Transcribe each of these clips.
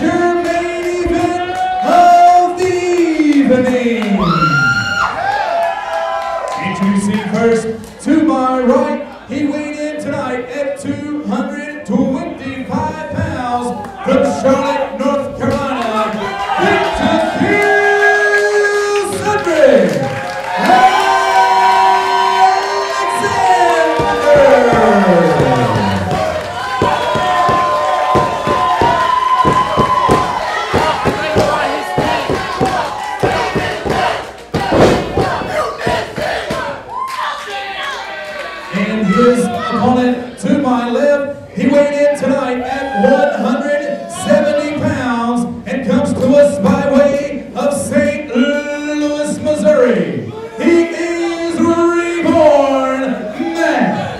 your main event of the evening. Introducing first, to my right, he weighed in tonight at 225 pounds from Charlotte, North Carolina, Cedric. And his opponent to my left, he weighed in tonight at 170 pounds and comes to us by way of St. Louis, Missouri. He is reborn Matt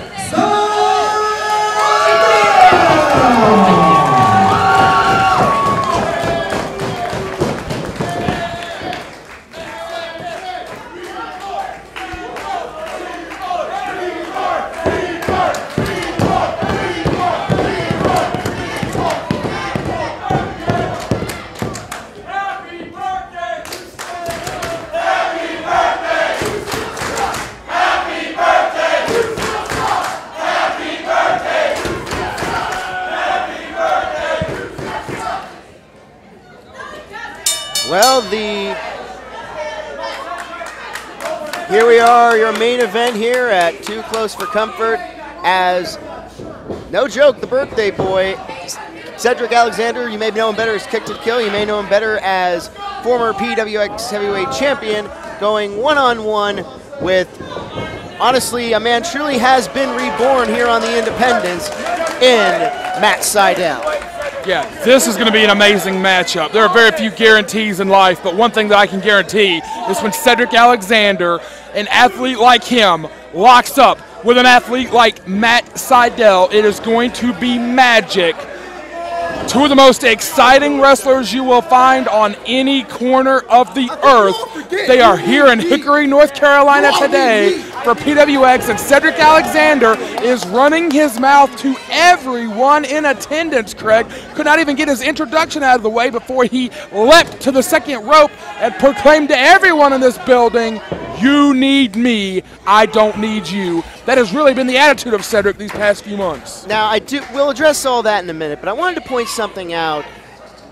Well, here we are, your main event here at Too Close for Comfort, as, no joke, the birthday boy, Cedric Alexander. You may know him better as Kick to Kill. You may know him better as former PWX heavyweight champion, going one-on-one with, honestly, a man truly has been reborn here on the Independence in Matt Sydal. Yeah, this is going to be an amazing matchup. There are very few guarantees in life, but one thing that I can guarantee is when Cedric Alexander, an athlete like him, locks up with an athlete like Matt Sydal, it is going to be magic. Two of the most exciting wrestlers you will find on any corner of the earth. They are here in Hickory, North Carolina today for PWX, and Cedric Alexander is running his mouth to everyone in attendance, Craig. Could not even get his introduction out of the way before he leapt to the second rope and proclaimed to everyone in this building, "You need me, I don't need you." That has really been the attitude of Cedric these past few months. Now, we'll address all that in a minute, but I wanted to point something out.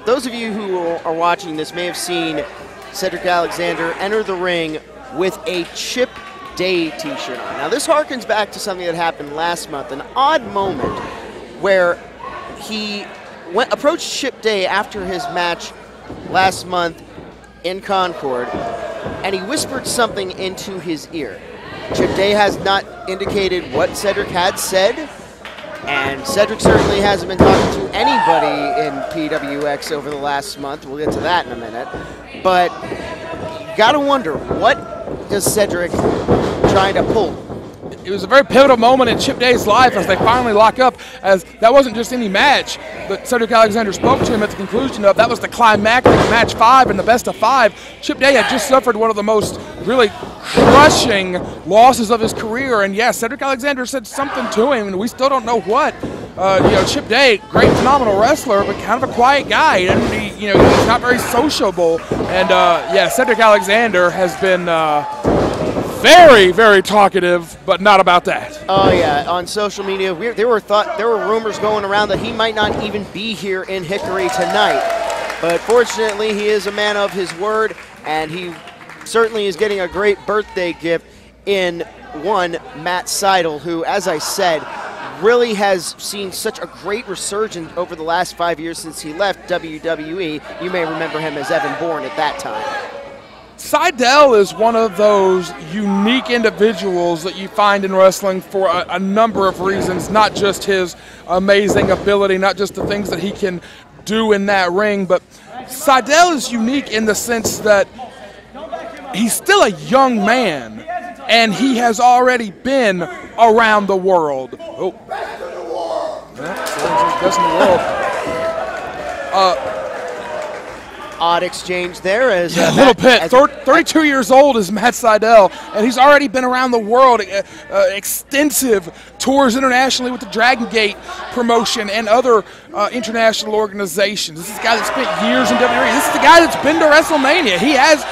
Those of you who are watching this may have seen Cedric Alexander enter the ring with a Chip Day t-shirt on. Now, this harkens back to something that happened last month, an odd moment where he approached Chip Day after his match last month in Concord, and he whispered something into his ear. Chip Day has not indicated what Cedric had said, and Cedric certainly hasn't been talking to anybody in PWX over the last month. We'll get to that in a minute. But you gotta wonder, what is Cedric trying to pull? It was a very pivotal moment in Chip Day's life as they finally lock up, as that wasn't just any match that Cedric Alexander spoke to him at the conclusion of. That was the climactic match 5 in the best of 5. Chip Day had just suffered one of the most really crushing losses of his career, and yes, Cedric Alexander said something to him, and we still don't know what. Chip Day, great, phenomenal wrestler, but kind of a quiet guy, and he's not very sociable. And Cedric Alexander has been very, very talkative, but not about that. Oh yeah, on social media, there were rumors going around that he might not even be here in Hickory tonight. But fortunately, he is a man of his word, and he certainly is getting a great birthday gift in one Matt Sydal, who, as I said, really has seen such a great resurgence over the last 5 years since he left WWE. You may remember him as Evan Bourne at that time. Sydal is one of those unique individuals that you find in wrestling for a number of reasons, not just his amazing ability, not just the things that he can do in that ring, but Sydal is unique in the sense that he's still a young man, and he has already been around the world. Oh. Best in the world. Odd exchange there. As a little bit. 32 years old is Matt Sydal, and he's already been around the world. Extensive tours internationally with the Dragon Gate. promotion and other international organizations. This is a guy that spent years in WWE. This is the guy that's been to WrestleMania. He has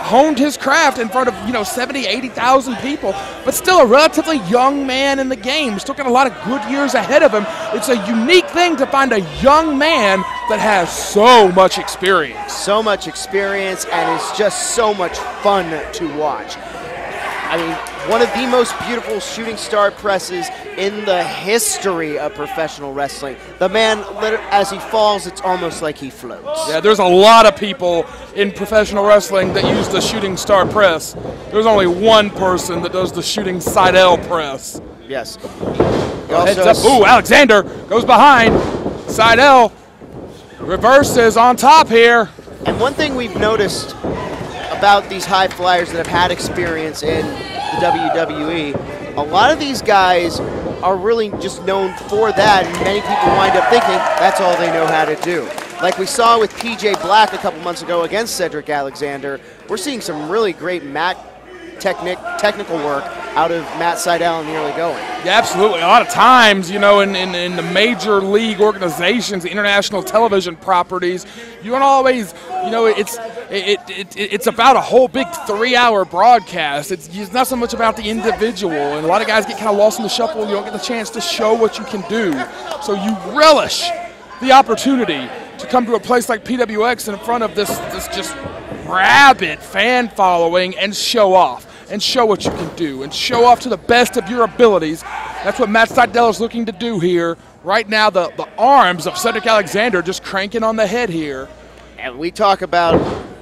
honed his craft in front of 70, 80,000 people, but still a relatively young man in the game. Still got a lot of good years ahead of him. It's a unique thing to find a young man that has so much experience. So much experience, and is just so much fun to watch. I mean, one of the most beautiful shooting star presses in the history of professional wrestling. The man, as he falls, it's almost like he floats. Yeah, there's a lot of people in professional wrestling that use the shooting star press. There's only one person that does the shooting Sydal press. Yes. Heads up. Ooh, Alexander goes behind. Sydal reverses on top here. And one thing we've noticed about these high flyers that have had experience in the WWE, a lot of these guys are really just known for that, and many people wind up thinking that's all they know how to do. Like we saw with PJ Black a couple months ago against Cedric Alexander, we're seeing some really great technical work out of Matt Sydal in the early going. Yeah, absolutely. A lot of times, in the major league organizations, the international television properties, you don't always, it's about a whole big 3-hour broadcast. It's not so much about the individual, and a lot of guys get kind of lost in the shuffle. You don't get the chance to show what you can do. So you relish the opportunity to come to a place like PWX in front of this just rabid fan following and show off. And show what you can do, and show off to the best of your abilities. That's what Matt Sydal is looking to do here. Right now, the arms of Cedric Alexander just cranking on the head here. And we talk about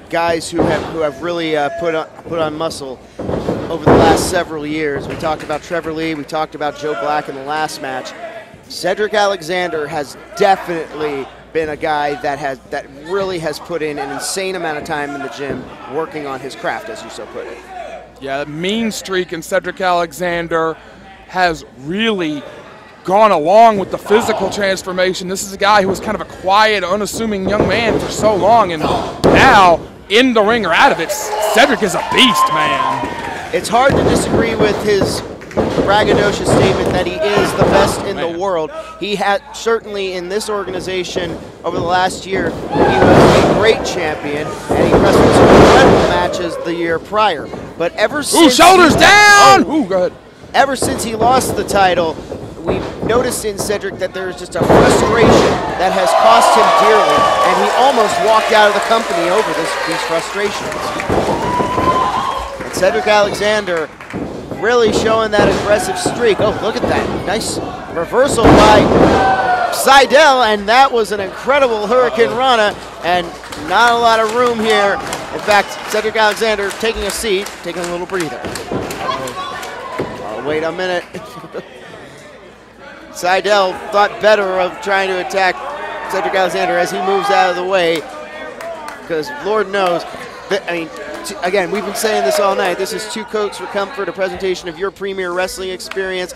guys who have really put on muscle over the last several years. We talked about Trevor Lee. We talked about Joe Black in the last match. Cedric Alexander has definitely been a guy that really has put in an insane amount of time in the gym working on his craft, as you so put it. Yeah, that mean streak in Cedric Alexander has really gone along with the physical transformation. This is a guy who was kind of a quiet, unassuming young man for so long, and now in the ring or out of it, Cedric is a beast, man. It's hard to disagree with his braggadocious statement that he is the best in the world. He had certainly in this organization over the last year, he was a great champion, and he wrestled some incredible matches the year prior. But ever since shoulders down! Go ahead. Ever since he lost the title, we've noticed in Cedric that there's just a frustration that has cost him dearly, and he almost walked out of the company over these frustrations. And Cedric Alexander really showing that aggressive streak. Oh, look at that. Nice reversal by Sydal, and that was an incredible Hurricane Rana, and not a lot of room here. In fact, Cedric Alexander taking a seat, taking a little breather. Oh, wait a minute. Sydal thought better of trying to attack Cedric Alexander as he moves out of the way, because Lord knows, again, we've been saying this all night. This is Two Coats for Comfort, a presentation of your premier wrestling experience.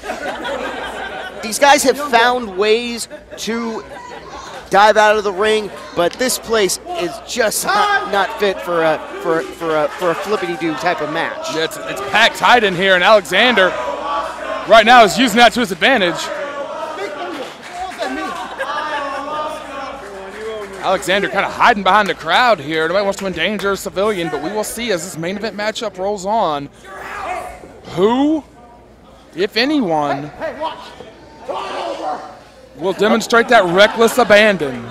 These guys have found ways to dive out of the ring, but this place is just not fit for a flippity-doo type of match. Yeah, it's packed tight in here, and Alexander right now is using that to his advantage. Alexander kind of hiding behind the crowd here. Nobody wants to endanger a civilian, but we will see as this main event matchup rolls on who, if anyone, will demonstrate that reckless abandon.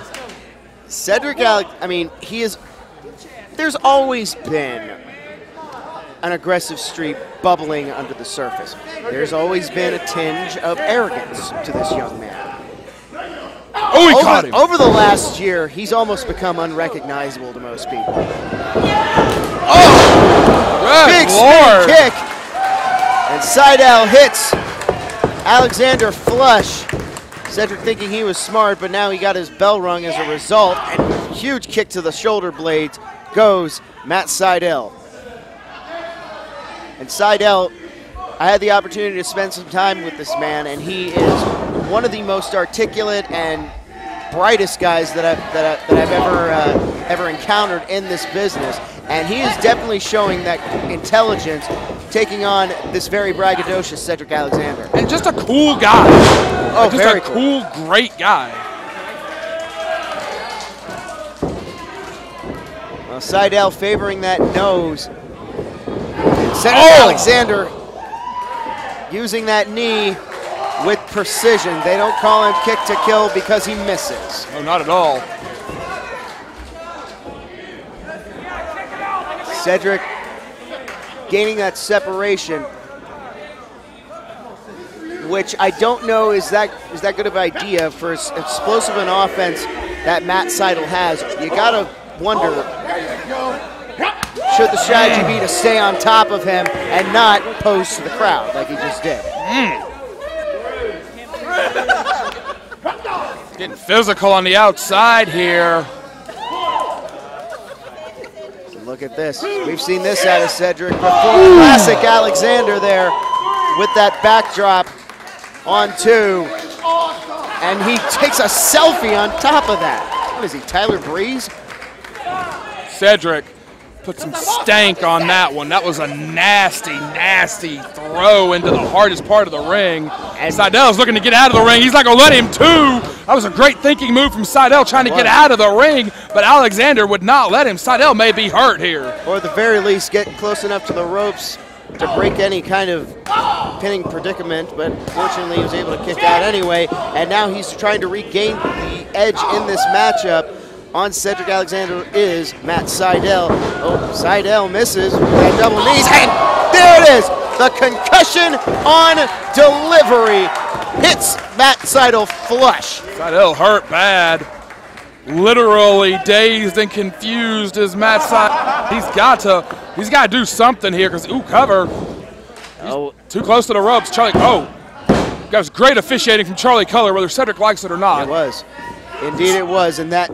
Cedric there's always been an aggressive streak bubbling under the surface. There's always been a tinge of arrogance to this young man. Oh, he caught him. Over the last year, he's almost become unrecognizable to most people. Oh! Big spin kick. And Sydal hits Alexander flush. Cedric thinking he was smart, but now he got his bell rung as a result. And huge kick to the shoulder blades goes Matt Sydal. And Sydal, I had the opportunity to spend some time with this man, and he is one of the most articulate and brightest guys that I've ever encountered in this business. And he is definitely showing that intelligence, taking on this very braggadocious Cedric Alexander. And just a cool guy. Oh, just very a cool, great guy. Well, Sydal favoring that nose. Cedric Alexander using that knee with precision. They don't call him kick to kill because he misses. No, not at all. Cedric gaining that separation, which I don't know is that good of an idea for as explosive an offense that Matt Sydal has. You gotta wonder, should the strategy be to stay on top of him and not pose to the crowd like he just did? Getting physical on the outside here. Look at this. We've seen this out of Cedric before. Classic Alexander there with that backdrop on 2. And he takes a selfie on top of that. What is he, Tyler Breeze? Cedric put some stank on that one. That was a nasty, nasty throw into the hardest part of the ring. And Sydal's looking to get out of the ring. He's not going to let him too. That was a great thinking move from Sydal trying to get out of the ring, but Alexander would not let him. Sydal may be hurt here. Or at the very least, get close enough to the ropes to break any kind of pinning predicament, but fortunately he was able to kick out anyway. And now he's trying to regain the edge in this matchup. On Cedric Alexander is Matt Sydal. Oh, Sydal misses with that double knees, and there it is! The concussion on delivery hits Matt Sydal flush. Sydal hurt bad. Literally dazed and confused as Matt Sydal. He's got to do something here because, cover. He's too close to the ropes. Charlie, that was great officiating from Charlie Culler, whether Cedric likes it or not. It was. Indeed it was, and that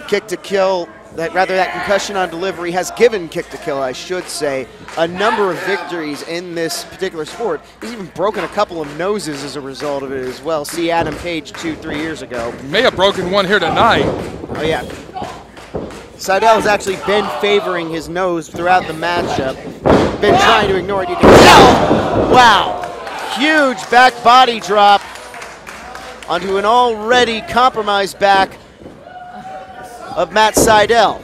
kick to kill, that concussion on delivery has given kick to kill, I should say, a number of victories in this particular sport. He's even broken a couple of noses as a result of it as well. See Adam Page 2-3 years ago. He may have broken one here tonight. Oh yeah. Sydal has actually been favoring his nose throughout the matchup. Been trying to ignore it. You can tell. Wow. Huge back body drop onto an already compromised back of Matt Sydal.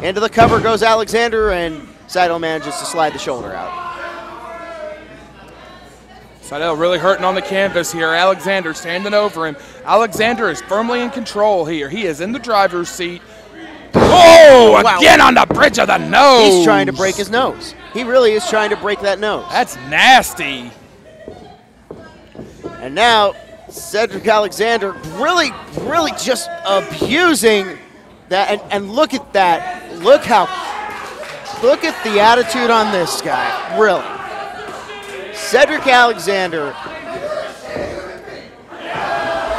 Into the cover goes Alexander, and Sydal manages to slide the shoulder out. Sydal really hurting on the canvas here. Alexander standing over him. Alexander is firmly in control here. He is in the driver's seat. Oh, wow. Again on the bridge of the nose. He's trying to break his nose. He really is trying to break that nose. That's nasty. And now Cedric Alexander really just abusing that, and look at that. Look at the attitude on this guy, really. Cedric Alexander.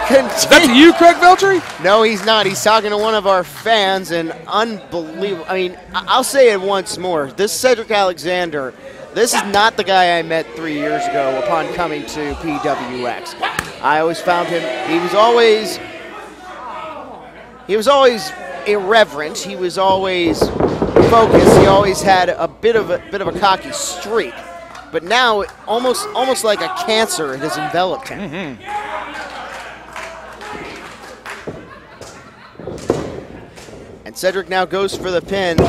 Is that to you, Craig Veltri? No, he's not. He's talking to one of our fans, and unbelievable. I mean, I'll say it once more. This Cedric Alexander, this is not the guy I met 3 years ago upon coming to PWX. I always found him, he was always irreverent. He was always focused. He always had a bit of a cocky streak. But now, almost like a cancer, it has enveloped him. Mm-hmm. And Cedric now goes for the pin.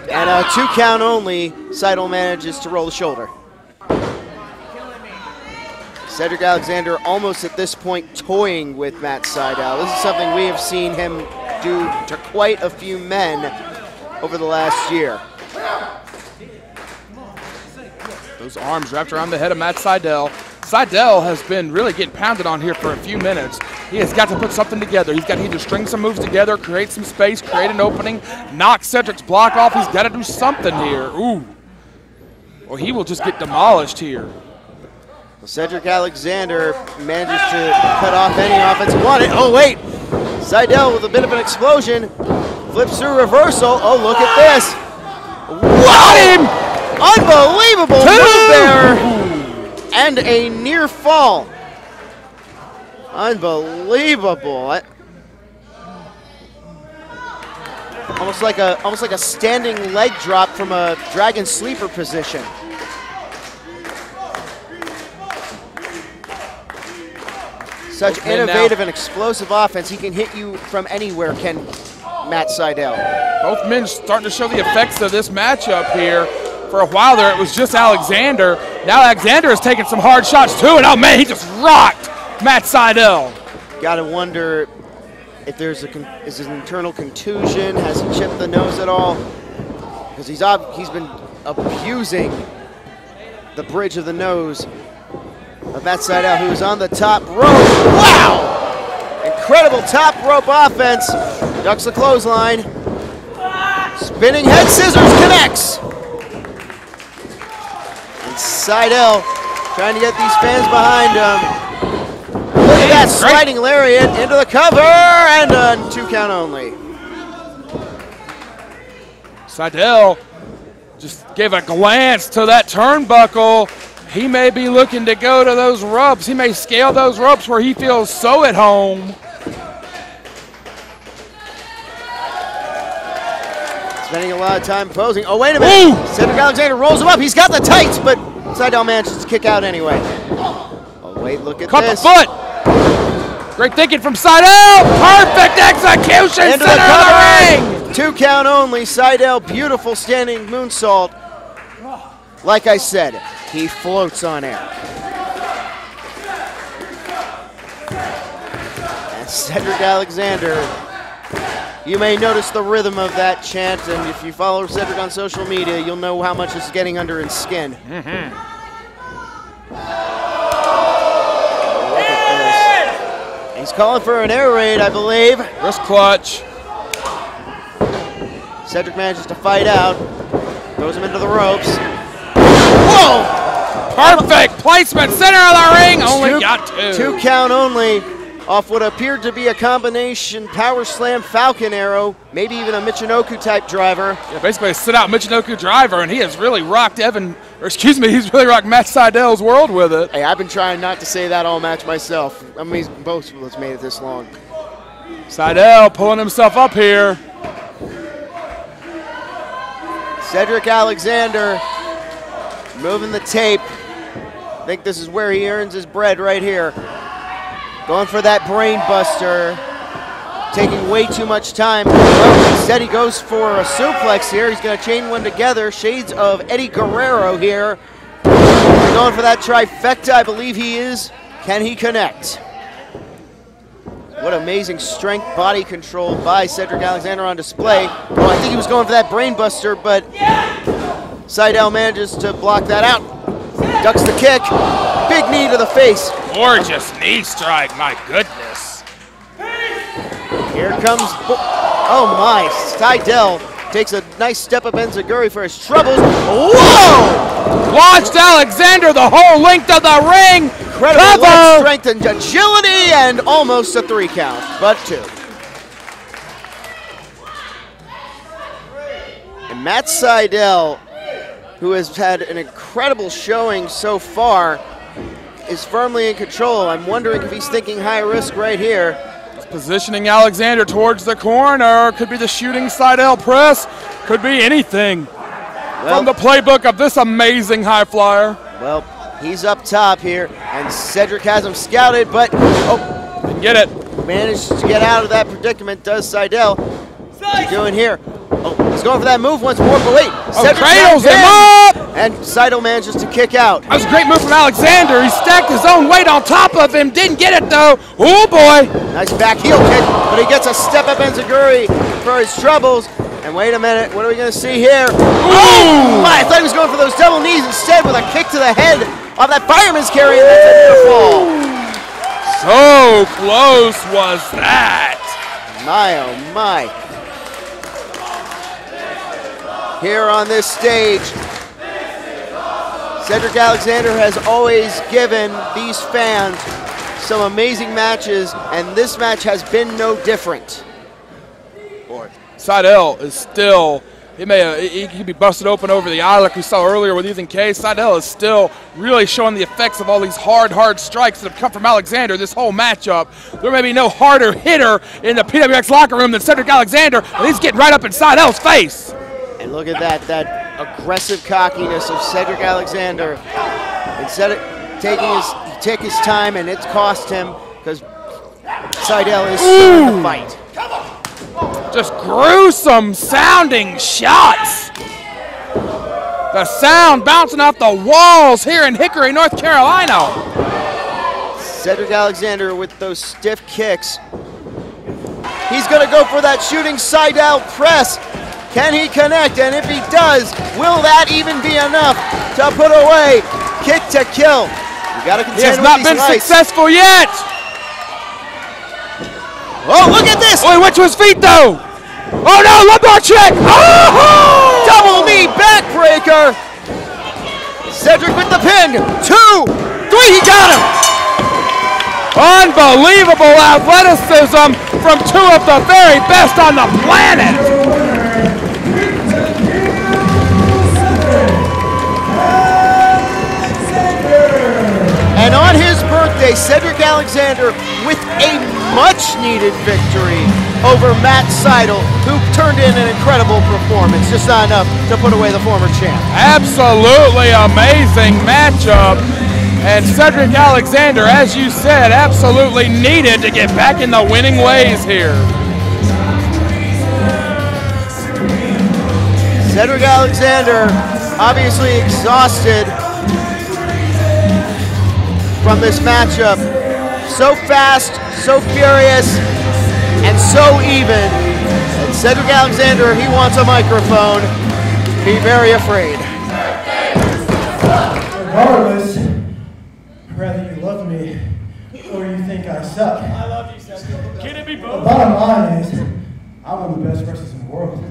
And a 2 count only, Sydal manages to roll the shoulder. Cedric Alexander almost at this point toying with Matt Sydal. This is something we have seen him do to quite a few men over the last year. Those arms wrapped around the head of Matt Sydal. Sydal has been really getting pounded on here for a few minutes. He has got to put something together. He's got to either string some moves together, create some space, create an opening, knock Cedric's block off. He's got to do something here. Ooh. Or he will just get demolished here. Well, Cedric Alexander manages to cut off any offensive one. Oh, wait. Sydal with a bit of an explosion. Flips through reversal. Oh, look at this. Got him! Unbelievable move there. And a near fall. Unbelievable. Almost like a standing leg drop from a dragon sleeper position. Such innovative and explosive offense. He can hit you from anywhere, can Matt Sydal. Both men starting to show the effects of this matchup here. For a while there, it was just Alexander. Now Alexander is taking some hard shots too, and oh man, he just rocked Matt Sydal. Gotta wonder if there's is an internal contusion. Has he chipped the nose at all? Because he's been abusing the bridge of the nose of Matt Sydal, who is on the top rope. Wow! Incredible top rope offense. Ducks the clothesline. Spinning head scissors connects. And Sydal trying to get these fans behind him. Look at that sliding lariat into the cover and a 2 count only. Sydal just gave a glance to that turnbuckle. He may be looking to go to those ropes. He may scale those ropes where he feels so at home. Spending a lot of time posing. Oh, wait a minute. Ooh. Cedric Alexander rolls him up. He's got the tights, but Sydal manages to kick out anyway. Oh, wait, look at Cut this. The foot. Great thinking from Sydal. Perfect execution. Into Center of the ring. 2 count only. Sydal, beautiful standing moonsault. Like I said, he floats on air. And Cedric Alexander, you may notice the rhythm of that chant, and if you follow Cedric on social media, you'll know how much it's getting under his skin. He's calling for an air raid, I believe. Wrist clutch. Cedric manages to fight out. Throws him into the ropes. Whoa! Perfect placement, center of the ring. Only got 2. 2 count only off what appeared to be a combination power slam Falcon arrow, maybe even a Michinoku type driver. Yeah, basically a sit out Michinoku driver, and he has really rocked he's really rocked Matt Sydal's world with it. Hey, I've been trying not to say that all match myself. I'm amazed both of us made it this long. Sydal pulling himself up here. Cedric Alexander moving the tape. I think this is where he earns his bread right here. Going for that brain buster. Taking way too much time. Well, instead he goes for a suplex here. He's going to chain one together. Shades of Eddie Guerrero here. Going for that trifecta, I believe he is. Can he connect? What amazing strength, body control by Cedric Alexander on display. Well, I think he was going for that brain buster, but Sydal manages to block that out. Ducks the kick. Big knee to the face. Gorgeous knee strike, my goodness. Here comes, oh my, Sydal takes a nice step up enziguri for his troubles. Whoa! Launched Alexander the whole length of the ring. Incredible leg strength and agility, and almost a 3 count, but 2. And Matt Sydal, who has had an incredible showing so far, is firmly in control. I'm wondering if he's thinking high risk right here. Positioning Alexander towards the corner. Could be the shooting Sydal press. Could be anything from the playbook of this amazing high flyer. Well, he's up top here, and Cedric has him scouted, but didn't get it. Managed to get out of that predicament, does Sydal. What's he doing here? Oh, he's going for that move once more, but wait. Cedric cradles him up! And Sydal manages to kick out. That was a great move from Alexander. He stacked his own weight on top of him. Didn't get it, though. Oh, boy. Nice back heel kick, but he gets a step-up enziguri for his troubles. And wait a minute, what are we going to see here? Oh, my, I thought he was going for those double knees instead with a kick to the head of that fireman's carry, and that's a fall. So close was that. My, oh, my. Here on this stage, Cedric Alexander has always given these fans some amazing matches, and this match has been no different. Sydal is still he could be busted open over the eye like we saw earlier with Ethan K. Sydal is still really showing the effects of all these hard strikes that have come from Alexander this whole matchup. There may be no harder hitter in the PWX locker room than Cedric Alexander, and he's getting right up in Sydal's face. And look at that aggressive cockiness of Cedric Alexander. Instead of take his time, and it's cost him because Sydal is still in the fight. Just gruesome sounding shots. The sound bouncing off the walls here in Hickory, North Carolina. Cedric Alexander with those stiff kicks. He's gonna go for that shooting Sydal press. Can he connect? And if he does, will that even be enough to put away kick to kill? You gotta contend with these He has not been successful yet. Oh, look at this! Oh, he went to his feet though. Oh no, lumbar check! Oh! Double knee backbreaker. Cedric with the pin. 2, 3, he got him! Unbelievable athleticism from two of the very best on the planet. And on his birthday, Cedric Alexander with a much-needed victory over Matt Sydal, who turned in an incredible performance, just not enough to put away the former champ. Absolutely amazing matchup. And Cedric Alexander, as you said, absolutely needed to get back in the winning ways here. Cedric Alexander, obviously exhausted from this matchup. So fast, so furious, and so even. And Cedric Alexander, he wants a microphone. Be very afraid. Regardless, whether you love me or you think I suck. I love you, Cedric. Can it be both? The bottom line is, I'm one of the best wrestlers in the world.